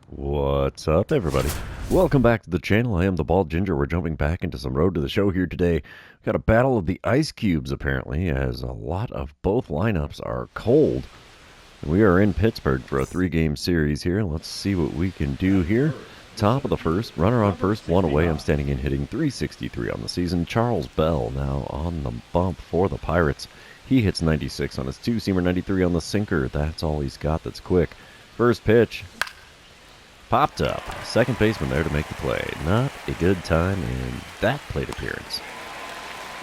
What's up, everybody? Welcome back to the channel. I am the Bald Ginger. We're jumping back into some Road to the Show here today. We've got a battle of the ice cubes, apparently, as a lot of both lineups are cold. We are in Pittsburgh for a 3-game series here. Let's see what we can do here. Top of the first, runner on first, one away. I'm standing in, hitting .363 on the season. Charles Bell now on the bump for the Pirates. He hits 96 on his two-seamer, 93 on the sinker. That's all he's got that's quick. First pitch. Popped up. Second baseman there to make the play. Not a good time in that plate appearance.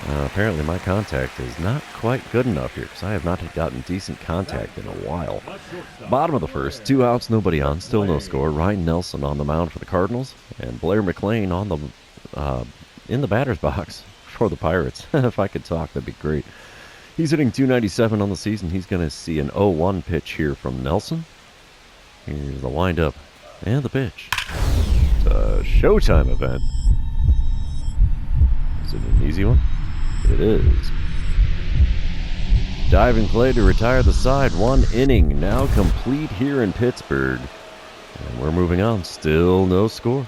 Apparently my contact is not quite good enough here because I have not gotten decent contact in a while. Bottom of the first, 2 outs, nobody on, still no score. Ryan Nelson on the mound for the Cardinals, and Blair McLean on the in the batter's box for the Pirates. If I could talk, that'd be great. He's hitting .297 on the season. He's going to see an 0-1 pitch here from Nelson. Here's the windup. And the pitch. It's a Showtime event. Is it an easy one? It is. Diving play to retire the side. 1 inning now complete here in Pittsburgh. And we're moving on. Still no score.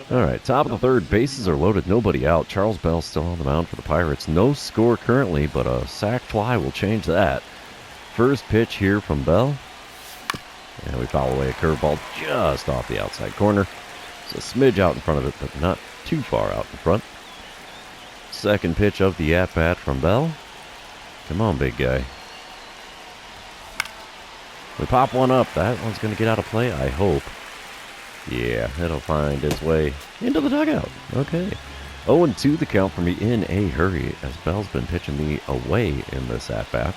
Alright, top of the third. Bases are loaded. Nobody out. Charles Bell still on the mound for the Pirates. No score currently, but a sac fly will change that. First pitch here from Bell. And we foul away a curveball just off the outside corner. It's a smidge out in front of it, but not too far out in front. Second pitch of the at-bat from Bell. Come on, big guy. We pop one up. That one's going to get out of play, I hope. Yeah, it'll find its way into the dugout. Okay. 0-2 the count for me in a hurry, as Bell's been pitching me away in this at-bat.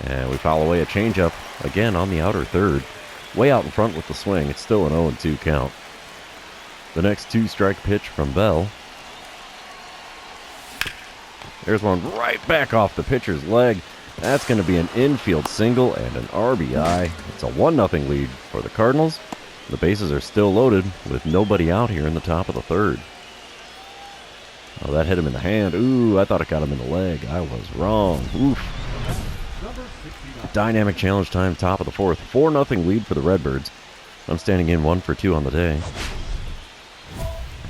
And we foul away a changeup, again on the outer third. Way out in front with the swing. It's still an 0-2 count. The next 2-strike pitch from Bell. There's one right back off the pitcher's leg. That's going to be an infield single and an RBI. It's a 1-0 lead for the Cardinals. The bases are still loaded with nobody out here in the top of the third. Oh, that hit him in the hand. Ooh, I thought it got him in the leg. I was wrong. Oof. Dynamic challenge time, top of the fourth. 4-0 lead for the Redbirds. I'm standing in 1 for 2 on the day.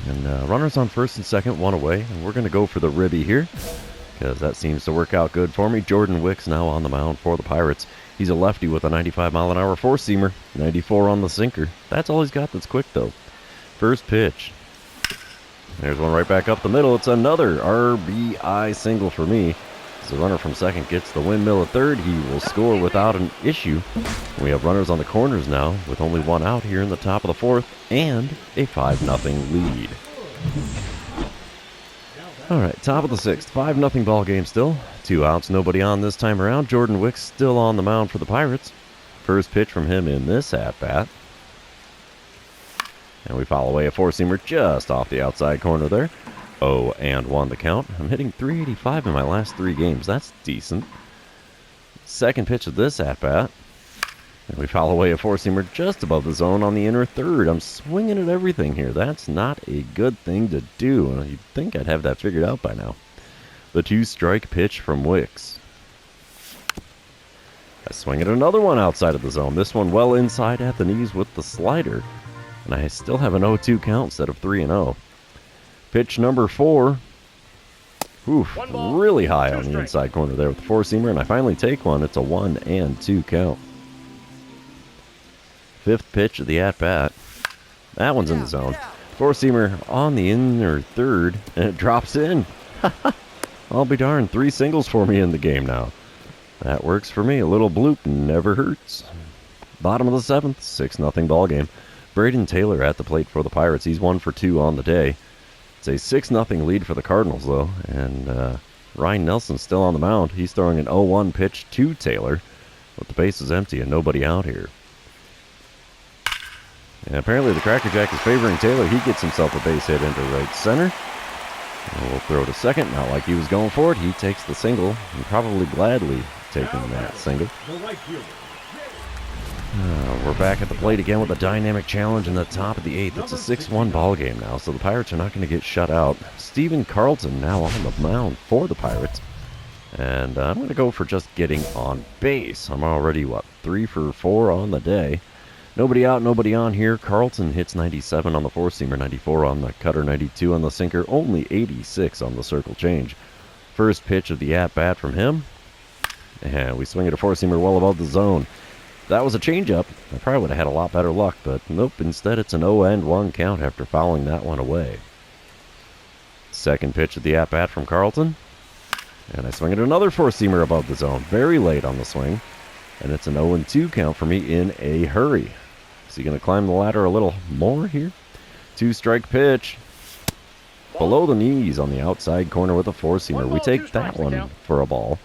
And runners on first and second, 1 away. And we're going to go for the ribby here, because that seems to work out good for me. Jordan Wicks now on the mound for the Pirates. He's a lefty with a 95-mile-an-hour four-seamer. 94 on the sinker. That's all he's got that's quick, though. First pitch. There's one right back up the middle. It's another RBI single for me. As the runner from second gets the windmill at third, he will score without an issue. We have runners on the corners now, with only 1 out here in the top of the fourth, and a 5-0 lead. Alright, top of the sixth, 5-0 ball game still. 2 outs, nobody on this time around. Jordan Wicks still on the mound for the Pirates. First pitch from him in this at-bat. And we foul away a four-seamer just off the outside corner there. 0-1 the count. I'm hitting .385 in my last 3 games. That's decent. Second pitch of this at-bat. And we foul away a four-seamer just above the zone on the inner third. I'm swinging at everything here. That's not a good thing to do. You'd think I'd have that figured out by now. The 2-strike pitch from Wicks. I swing at another one outside of the zone. This one well inside at the knees with the slider. And I still have an 0-2 count instead of 3-0. Pitch number 4. Oof, really high on the inside corner there with the four-seamer, and I finally take one. It's a 1-2 count. Fifth pitch of the at-bat. That one's in the zone. Four-seamer on the inner third, and it drops in. I'll be darned, 3 singles for me in the game now. That works for me. A little bloop never hurts. Bottom of the seventh, 6-0 ball game. Braden Taylor at the plate for the Pirates. He's 1 for 2 on the day. It's a 6-0 lead for the Cardinals, though, and Ryan Nelson's still on the mound. He's throwing an 0-1 pitch to Taylor, with the bases empty and nobody out here. And apparently the Cracker Jack is favoring Taylor. He gets himself a base hit into right center. And we'll throw to second, not like he was going for it. He takes the single, and probably gladly taking that single. We're back at the plate again with a dynamic challenge in the top of the 8th. It's a 6-1 ball game now, so the Pirates are not going to get shut out. Stephen Carlton now on the mound for the Pirates. And I'm going to go for just getting on base. I'm already, what, 3 for 4 on the day. Nobody out, nobody on here. Carlton hits 97 on the four-seamer, 94 on the cutter, 92 on the sinker, only 86 on the circle change. First pitch of the at-bat from him. And we swing at a four-seamer well above the zone. That was a changeup. I probably would have had a lot better luck, but nope. Instead, it's an 0-1 count after fouling that one away. Second pitch of the at-bat from Carlton. And I swing at another four-seamer above the zone. Very late on the swing. And it's an 0-2 count for me in a hurry. Is he going to climb the ladder a little more here? Two-strike pitch. Below the knees on the outside corner with a four-seamer. We take that one for a ball.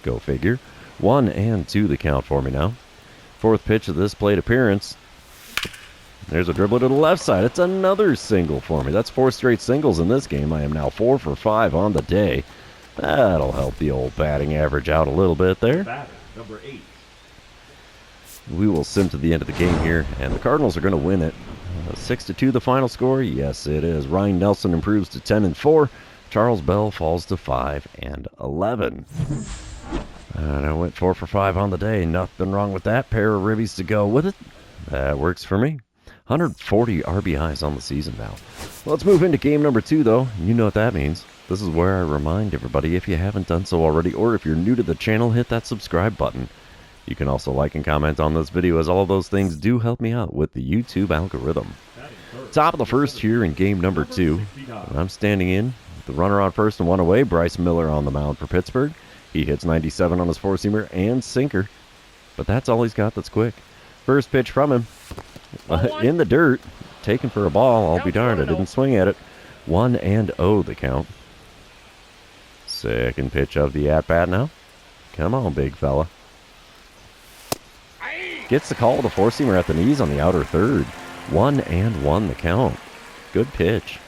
Go figure. 1-2 the count for me now. Fourth pitch of this plate appearance. There's a dribble to the left side. It's another single for me. That's 4 straight singles in this game. I am now 4 for 5 on the day. That'll help the old batting average out a little bit there. Batter, number 8. We will sim to the end of the game here, and the Cardinals are going to win it. 6-2 the final score. Yes, it is. Ryan Nelson improves to 10-4. Charles Bell falls to 5-11. And I went 4 for 5 on the day. Nothing wrong with that. Pair of ribbies to go with it. That works for me. 140 RBIs on the season now. Let's move into game number 2, though. You know what that means. This is where I remind everybody, if you haven't done so already, or if you're new to the channel, hit that subscribe button. You can also like and comment on this video, as all of those things do help me out with the YouTube algorithm. Top of the first here in game number 2. I'm standing in with the runner on first and one away. Bryce Miller on the mound for Pittsburgh. He hits 97 on his four-seamer and sinker. But that's all he's got that's quick. First pitch from him. In the dirt. Taken for a ball. I'll be darned, I didn't swing at it. 1-0 the count. Second pitch of the at-bat now. Come on, big fella. Gets the call with a four-seamer at the knees on the outer third. 1-1 the count. Good pitch.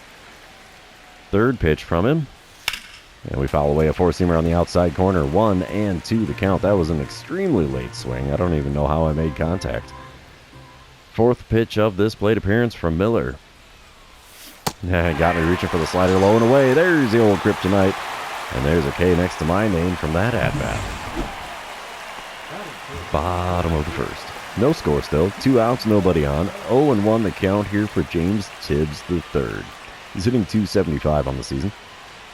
Third pitch from him. And we foul away a four-seamer on the outside corner. 1-2 the count. That was an extremely late swing. I don't even know how I made contact. Fourth pitch of this plate appearance from Miller. Got me reaching for the slider low and away. There's the old kryptonite. And there's a K next to my name from that at-bat. Bottom of the first. No score still. 2 outs, nobody on. 0-1 the count here for James Tibbs III. He's hitting .275 on the season.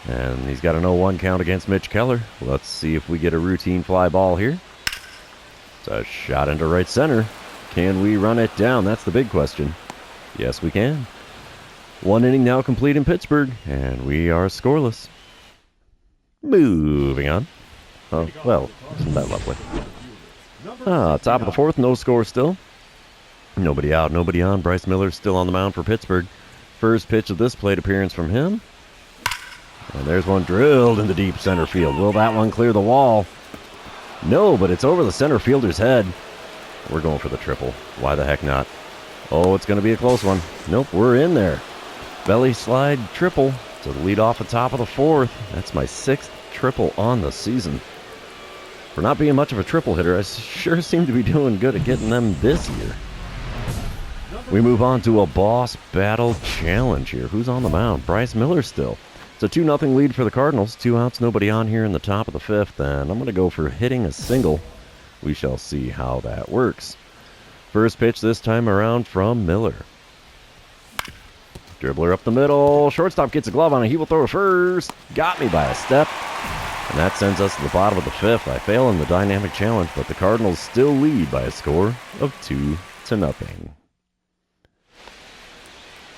And he's got an 0-1 count against Mitch Keller. Let's see if we get a routine fly ball here. It's a shot into right center. Can we run it down? That's the big question. Yes, we can. 1 inning now complete in Pittsburgh, and we are scoreless. Moving on. Oh, well, isn't that lovely? Top of the fourth, no score still. Nobody out, nobody on. Bryce Miller still on the mound for Pittsburgh. First pitch of this plate appearance from him. And there's one drilled into deep center field. Will that one clear the wall? No, but it's over the center fielder's head. We're going for the triple. Why the heck not? Oh, it's going to be a close one. Nope, we're in there. Belly slide triple to lead off the top of the fourth. That's my 6th triple on the season. For not being much of a triple hitter, I sure seem to be doing good at getting them this year. We move on to a boss battle challenge here. Who's on the mound? Bryce Miller still. It's a 2-0 lead for the Cardinals. 2 outs, nobody on here in the top of the 5th, and I'm going to go for hitting a single. We shall see how that works. First pitch this time around from Miller. Dribbler up the middle. Shortstop gets a glove on it. He will throw it first. Got me by a step. And that sends us to the bottom of the 5th. I fail in the dynamic challenge, but the Cardinals still lead by a score of 2-0.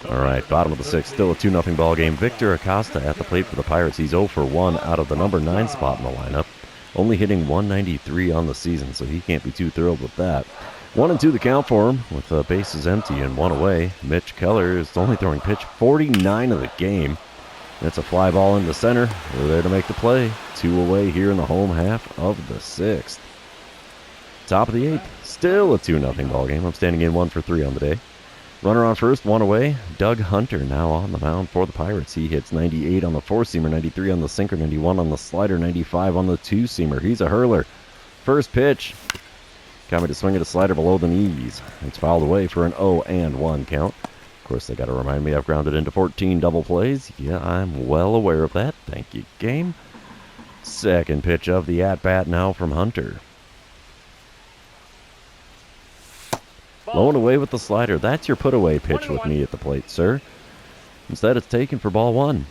All right, bottom of the 6th, still a 2-0 ball game. Victor Acosta at the plate for the Pirates. He's 0 for 1 out of the number 9 spot in the lineup. Only hitting 193 on the season, so he can't be too thrilled with that. 1-2 the count for him, with bases empty and 1 away. Mitch Keller is only throwing pitch 49 of the game. That's a fly ball in the center. We're there to make the play. 2 away here in the home half of the 6th. Top of the 8th, still a 2-0 ball game. I'm standing in 1 for 3 on the day. Runner on first, 1 away. Doug Hunter now on the mound for the Pirates. He hits 98 on the four-seamer, 93 on the sinker, 91 on the slider, 95 on the two-seamer. He's a hurler. First pitch. Got me to swing at a slider below the knees. It's fouled away for an 0-1 count. Of course, they got to remind me I've grounded into 14 double plays. Yeah, I'm well aware of that. Thank you, game. Second pitch of the at-bat now from Hunter. Low and away with the slider. That's your put-away pitch with me at the plate, sir. Instead, it's taken for ball one.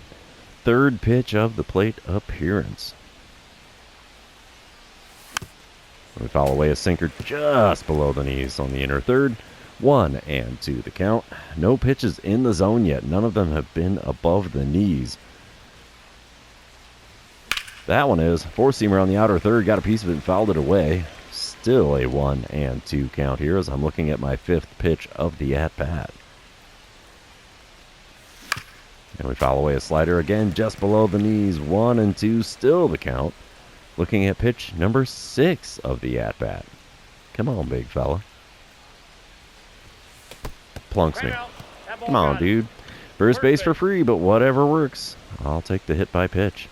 Third pitch of the plate appearance. We foul away a sinker just below the knees on the inner third. 1-2 the count. No pitches in the zone yet. None of them have been above the knees. That one is. Four-seamer on the outer third. Got a piece of it and fouled it away. Still a 1-2 count here as I'm looking at my fifth pitch of the at-bat. And we foul away a slider again just below the knees. 1-2, still the count. Looking at pitch number 6 of the at-bat. Come on, big fella. Plunks me. Come on, dude. First base for free, but whatever works. I'll take the hit by pitch.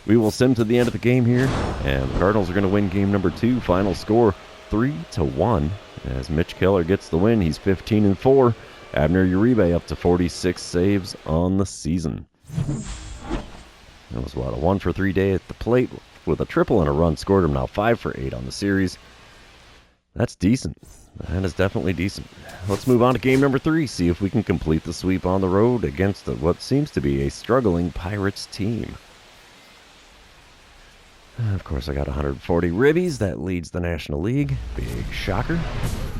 We will sim to the end of the game here, and the Cardinals are going to win game number 2. Final score 3-1 as Mitch Keller gets the win. He's 15-4. Abner Uribe up to 46 saves on the season. That was what, a 1-for-3 day at the plate with a triple and a run scored. Him now 5 for 8 on the series. That's decent. That is definitely decent. Let's move on to game number 3. See if we can complete the sweep on the road against what seems to be a struggling Pirates team. Of course, I got 140 ribbies. That leads the National League. Big shocker.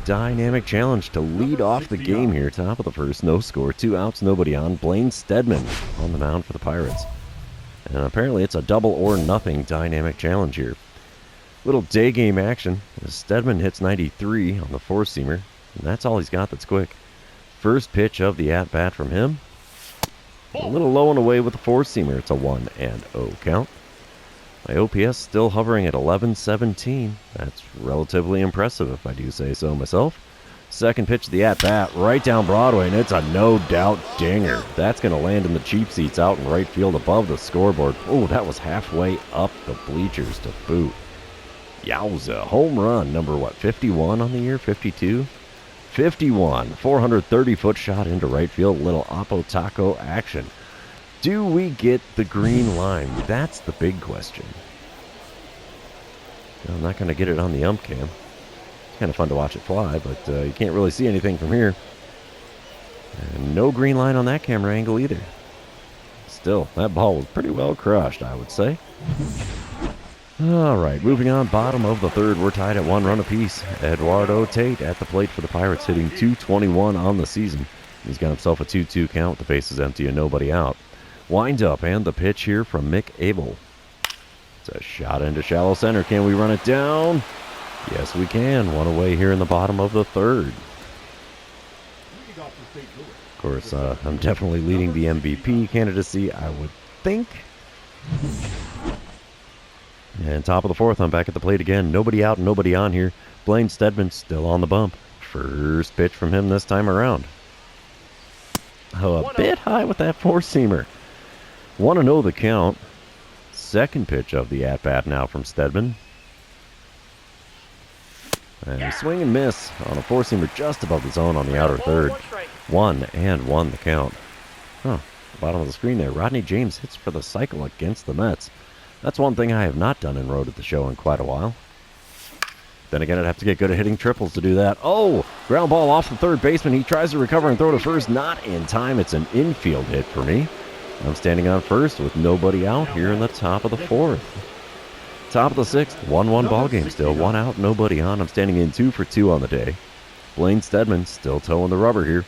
Dynamic challenge to lead off the game here. Top of the first, no score. 2 outs, nobody on. Blaine Steadman on the mound for the Pirates. And apparently it's a double or nothing dynamic challenge here. Little day game action. Steadman hits 93 on the four-seamer. And that's all he's got that's quick. First pitch of the at-bat from him. A little low and away with the four-seamer. It's a 1-0 count. My OPS still hovering at 11-17. That's relatively impressive if I do say so myself. Second pitch of the at-bat right down Broadway, and it's a no-doubt dinger. That's going to land in the cheap seats out in right field above the scoreboard. Oh, that was halfway up the bleachers to boot. Yowza. Home run number, 51 on the year? 52? 51. 430-foot shot into right field. Little Oppo Taco action. Do we get the green line? That's the big question. I'm not going to get it on the ump cam. It's kind of fun to watch it fly, but you can't really see anything from here. And no green line on that camera angle either. Still, that ball was pretty well crushed, I would say. All right, moving on. Bottom of the third, we're tied at 1 run apiece. Eduardo Tate at the plate for the Pirates, hitting .221 on the season. He's got himself a 2-2 count. The base is empty and nobody out. Wind up, and the pitch here from Mick Abel. It's a shot into shallow center. Can we run it down? Yes, we can. One away here in the bottom of the third. Of course, I'm definitely leading the MVP candidacy, I would think. And top of the fourth, I'm back at the plate again. Nobody out, nobody on here. Blaine Steadman still on the bump. First pitch from him this time around. Oh, a bit high with that four-seamer. 1-0 the count. Second pitch of the at-bat now from Steadman. And swing and miss on a four-seamer just above the zone on the outer third. 1-1 the count. Huh, bottom of the screen there. Rodney James hits for the cycle against the Mets. That's one thing I have not done in Road at the Show in quite a while. Then again, I'd have to get good at hitting triples to do that. Oh, ground ball off the third baseman. He tries to recover and throw to first. Not in time. It's an infield hit for me. I'm standing on first with nobody out here in the top of the fourth. Top of the sixth, 1-1 ball game still. 1 out, nobody on. I'm standing in 2 for 2 on the day. Blaine Steadman still towing the rubber here.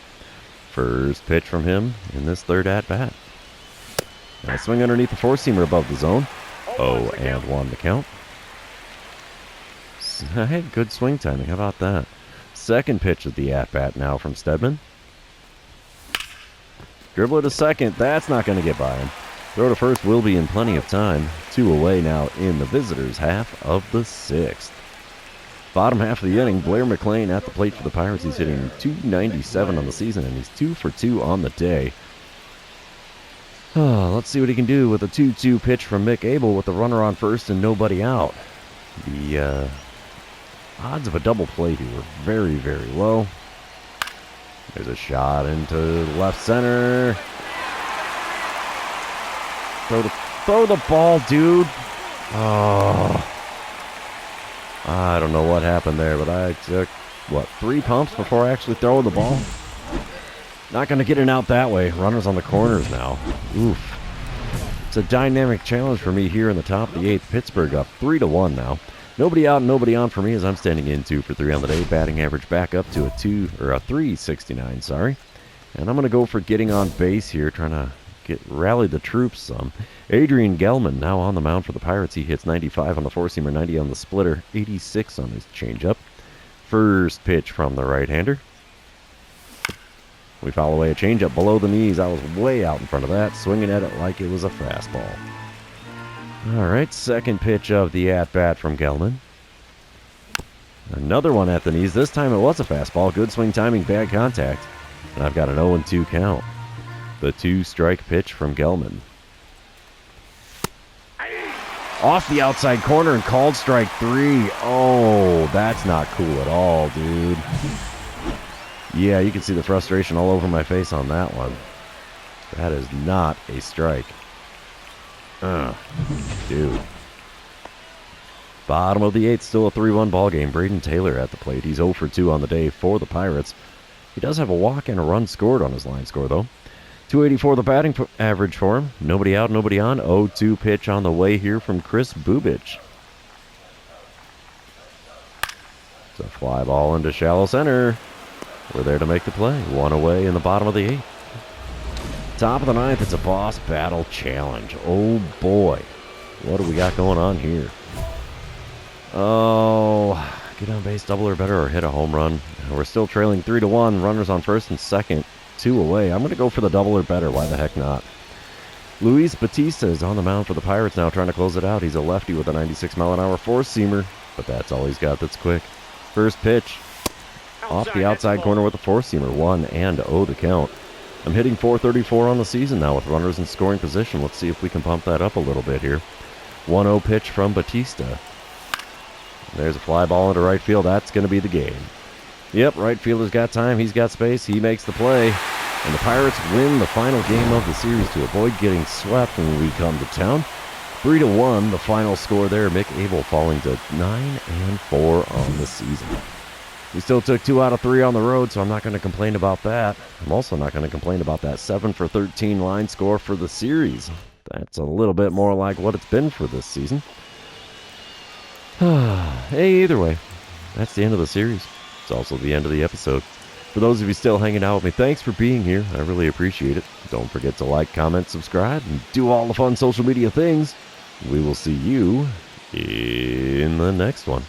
First pitch from him in this third at-bat. Now swing underneath the four-seamer above the zone. 0-1 the count. I had good swing timing. How about that? Second pitch of the at-bat now from Steadman. Dribble to second. That's not going to get by him. Throw to first will be in plenty of time. 2 away now in the visitors' half of the sixth. Bottom half of the inning, Blair McLean at the plate for the Pirates. He's hitting .297 on the season, and he's 2 for 2 on the day. Oh, let's see what he can do with a 2-2 pitch from Mick Abel with the runner on first and nobody out. The odds of a double play here were very, very low. There's a shot into left center. Throw the ball, dude. Oh, I don't know what happened there, but I took, 3 pumps before actually throwing the ball? Not going to get it out that way. Runners on the corners now. Oof. It's a dynamic challenge for me here in the top of the 8th. Pittsburgh up 3-1 now. Nobody out, nobody on for me as I'm standing in 2 for 3 on the day. Batting average back up to a 369, sorry. And I'm going to go for getting on base here, trying to rally the troops some. Adrian Gelman now on the mound for the Pirates. He hits 95 on the four-seamer, 90 on the splitter, 86 on his changeup. First pitch from the right-hander. We foul away a changeup below the knees. I was way out in front of that, swinging at it like it was a fastball. All right, second pitch of the at-bat from Gelman. Another one at the knees. This time it was a fastball. Good swing timing, bad contact. And I've got an 0-2 count. The 2-strike pitch from Gelman. Off the outside corner and called strike 3. Oh, that's not cool at all, dude. Yeah, you can see the frustration all over my face on that one. That is not a strike. Dude. Bottom of the 8th, still a 3-1 ball game. Braden Taylor at the plate. He's 0 for 2 on the day for the Pirates. He does have a walk and a run scored on his line score, though. 284 the batting average for him. Nobody out, nobody on. 0-2 pitch on the way here from Chris Bubich. It's a fly ball into shallow center. We're there to make the play. 1 away in the bottom of the 8th. Top of the 9th, it's a boss battle challenge. Oh boy. What do we got going on here? Oh, get on base, double or better, or hit a home run. We're still trailing 3-1. Runners on first and second. 2 away. I'm going to go for the double or better. Why the heck not? Luis Batista is on the mound for the Pirates now, trying to close it out. He's a lefty with a 96-mile-an-hour four-seamer, but that's all he's got that's quick. First pitch. Off the outside corner with a four-seamer. 1-0 the count. I'm hitting .434 on the season now with runners in scoring position. Let's see if we can pump that up a little bit here. 1-0 pitch from Batista. There's a fly ball into right field. That's going to be the game. Yep, right fielder's got time. He's got space. He makes the play. And the Pirates win the final game of the series to avoid getting swept when we come to town. 3-1, the final score there. Mick Abel falling to 9-4 on the season. We still took 2 out of 3 on the road, so I'm not going to complain about that. I'm also not going to complain about that 7 for 13 line score for the series. That's a little bit more like what it's been for this season. Hey, either way, that's the end of the series. It's also the end of the episode. For those of you still hanging out with me, thanks for being here. I really appreciate it. Don't forget to like, comment, subscribe, and do all the fun social media things. We will see you in the next one.